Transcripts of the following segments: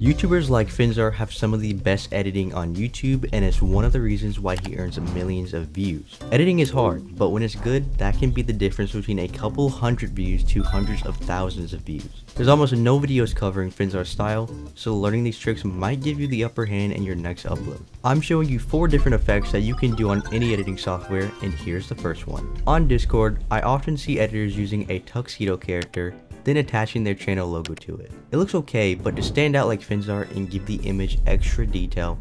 YouTubers like Finzar have some of the best editing on YouTube, and it's one of the reasons why he earns millions of views. Editing is hard, but when it's good, that can be the difference between a couple hundred views to hundreds of thousands of views. There's almost no videos covering Finzar's style, so learning these tricks might give you the upper hand in your next upload. I'm showing you 4 different effects that you can do on any editing software, and here's the first one. On Discord, I often see editors using a tuxedo character, then attaching their channel logo to it. It looks okay, but to stand out like Finzar and give the image extra detail,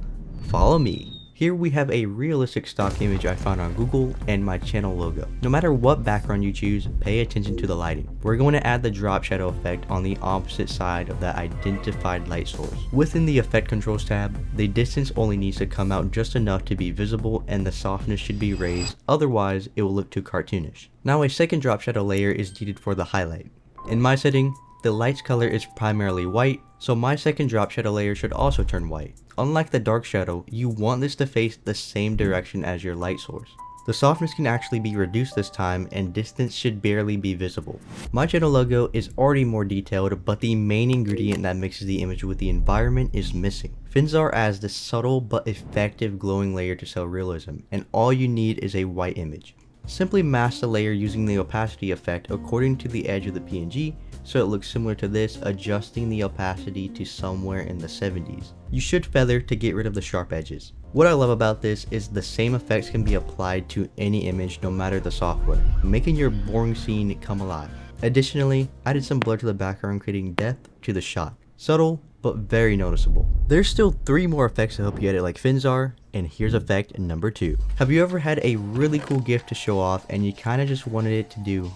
follow me. Here we have a realistic stock image I found on Google and my channel logo. No matter what background you choose, pay attention to the lighting. We're going to add the drop shadow effect on the opposite side of that identified light source. Within the effect controls tab, the distance only needs to come out just enough to be visible and the softness should be raised, otherwise it will look too cartoonish. Now a second drop shadow layer is needed for the highlight. In my setting, the light's color is primarily white, so my second drop shadow layer should also turn white. Unlike the dark shadow, you want this to face the same direction as your light source. The softness can actually be reduced this time and distance should barely be visible. My channel logo is already more detailed, but the main ingredient that mixes the image with the environment is missing. Finzar adds this subtle but effective glowing layer to sell realism, and all you need is a white image. Simply mask the layer using the opacity effect according to the edge of the PNG so it looks similar to this, adjusting the opacity to somewhere in the 70s. You should feather to get rid of the sharp edges. What I love about this is the same effects can be applied to any image no matter the software, making your boring scene come alive. Additionally, I added some blur to the background, creating depth to the shot. Subtle, but very noticeable. There's still 3 more effects to help you edit like Finzar, and here's effect number 2. Have you ever had a really cool GIF to show off and you kinda just wanted it to do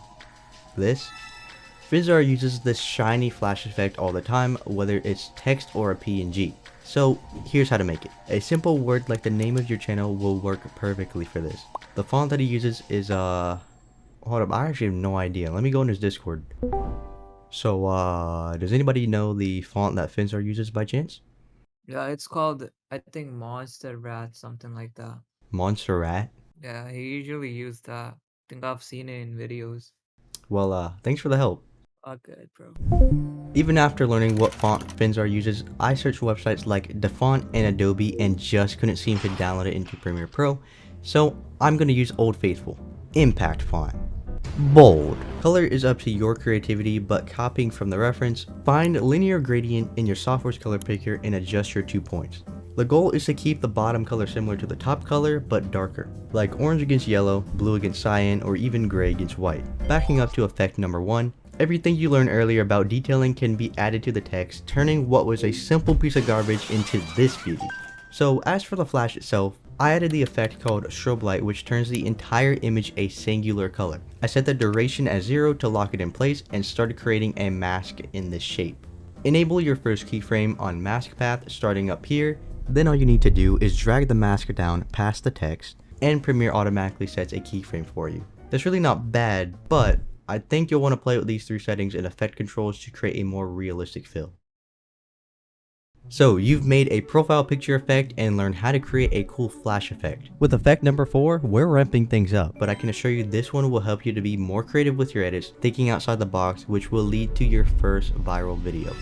this? Finzar uses this shiny flash effect all the time, whether it's text or a PNG. So here's how to make it. A simple word like the name of your channel will work perfectly for this. The font that he uses is hold up, I actually have no idea. Let me go in his Discord. So does anybody know the font that Finzar uses by chance? Yeah, it's called, I think, Monster Rat, something like that. Montserrat? Yeah, he usually used that. I think I've seen it in videos. Well, thanks for the help. Okay, bro. Even after learning what font Finzar uses, I searched websites like DaFont and Adobe and just couldn't seem to download it into Premiere Pro, so I'm going to use Old Faithful, Impact Font. Bold. Color is up to your creativity, but copying from the reference, find linear gradient in your software's color picker and adjust your 2 points. The goal is to keep the bottom color similar to the top color, but darker, like orange against yellow, blue against cyan, or even gray against white. Backing up to effect number 1, everything you learned earlier about detailing can be added to the text, turning what was a simple piece of garbage into this beauty. So as for the flash itself, I added the effect called strobe light, which turns the entire image a singular color. I set the duration as 0 to lock it in place and started creating a mask in this shape. Enable your first keyframe on mask path starting up here, then all you need to do is drag the mask down past the text and Premiere automatically sets a keyframe for you. That's really not bad, but I think you'll want to play with these 3 settings and effect controls to create a more realistic feel. So you've made a profile picture effect and learned how to create a cool flash effect. With effect number 4, we're ramping things up, but I can assure you this one will help you to be more creative with your edits, thinking outside the box, which will lead to your first viral video.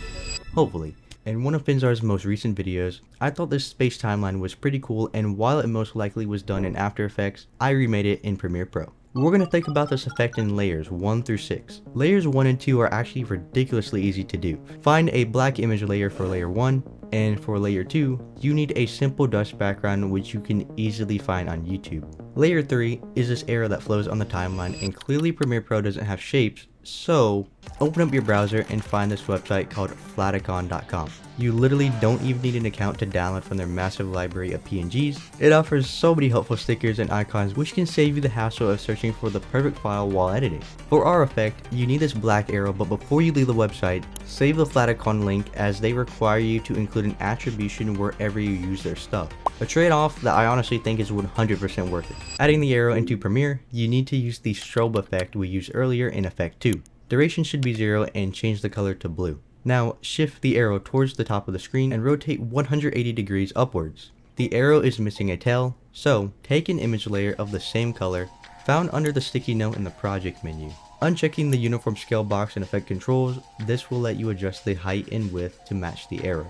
Hopefully. In one of Finzar's most recent videos, I thought this space timeline was pretty cool, and while it most likely was done in After Effects, I remade it in Premiere Pro. We're going to think about this effect in layers 1 through 6. Layers 1 and 2 are actually ridiculously easy to do. Find a black image layer for layer 1, and for layer 2, you need a simple dust background which you can easily find on YouTube. Layer 3 is this arrow that flows on the timeline, and clearly Premiere Pro doesn't have shapes, so open up your browser and find this website called flaticon.com. You literally don't even need an account to download from their massive library of PNGs. It offers so many helpful stickers and icons which can save you the hassle of searching for the perfect file while editing. For our effect, you need this black arrow, but before you leave the website, save the Flaticon link as they require you to include an attribution wherever you use their stuff. A trade-off that I honestly think is 100% worth it. Adding the arrow into Premiere, you need to use the strobe effect we used earlier in effect 2. Duration should be 0 and change the color to blue. Now shift the arrow towards the top of the screen and rotate 180 degrees upwards. The arrow is missing a tail, so take an image layer of the same color found under the sticky note in the project menu. Unchecking the uniform scale box in effect controls, this will let you adjust the height and width to match the arrow.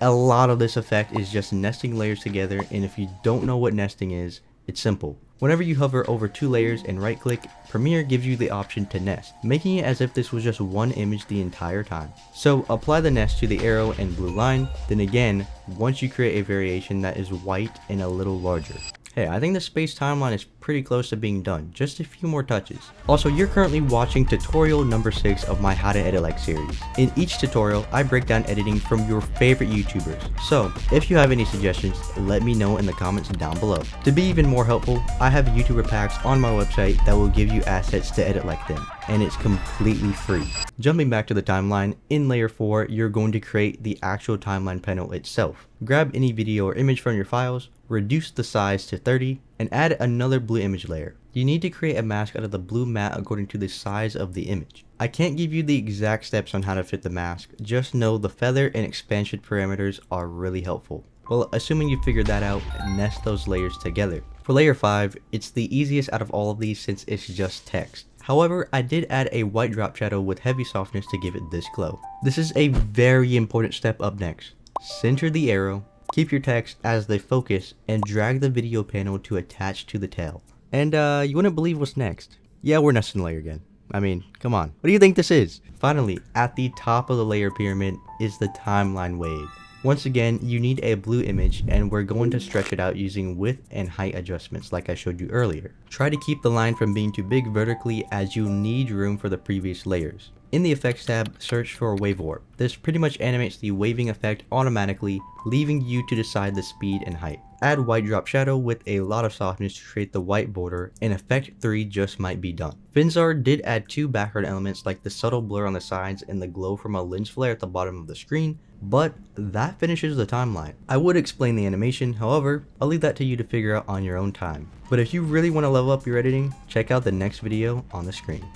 A lot of this effect is just nesting layers together, and if you don't know what nesting is, it's simple. Whenever you hover over 2 layers and right click, Premiere gives you the option to nest, making it as if this was just one image the entire time. So apply the nest to the arrow and blue line, then again, once you create a variation that is white and a little larger. Hey, I think the space timeline is pretty close to being done, just a few more touches. Also, you're currently watching tutorial number 6 of my How to Edit Like series. In each tutorial, I break down editing from your favorite YouTubers. So, if you have any suggestions, let me know in the comments down below. To be even more helpful, I have YouTuber packs on my website that will give you assets to edit like them, and it's completely free. Jumping back to the timeline, in layer 4, you're going to create the actual timeline panel itself. Grab any video or image from your files, reduce the size to 30, and add another blue image layer. You need to create a mask out of the blue mat according to the size of the image. I can't give you the exact steps on how to fit the mask, just know the feather and expansion parameters are really helpful. Well, assuming you figured that out, nest those layers together. For layer 5, it's the easiest out of all of these since it's just text. However, I did add a white drop shadow with heavy softness to give it this glow. This is a very important step up next. Center the arrow, keep your text as the focus, and drag the video panel to attach to the tail. And you wouldn't believe what's next. Yeah, we're nesting layer again. I mean, come on. What do you think this is? Finally, at the top of the layer pyramid is the timeline wave. Once again, you need a blue image, and we're going to stretch it out using width and height adjustments like I showed you earlier. Try to keep the line from being too big vertically as you need room for the previous layers. In the effects tab, search for wave warp. This pretty much animates the waving effect automatically, leaving you to decide the speed and height. Add white drop shadow with a lot of softness to create the white border, and effect 3 just might be done. Finzar did add 2 background elements like the subtle blur on the sides and the glow from a lens flare at the bottom of the screen, but that finishes the timeline. I would explain the animation, however, I'll leave that to you to figure out on your own time. But if you really want to level up your editing, check out the next video on the screen.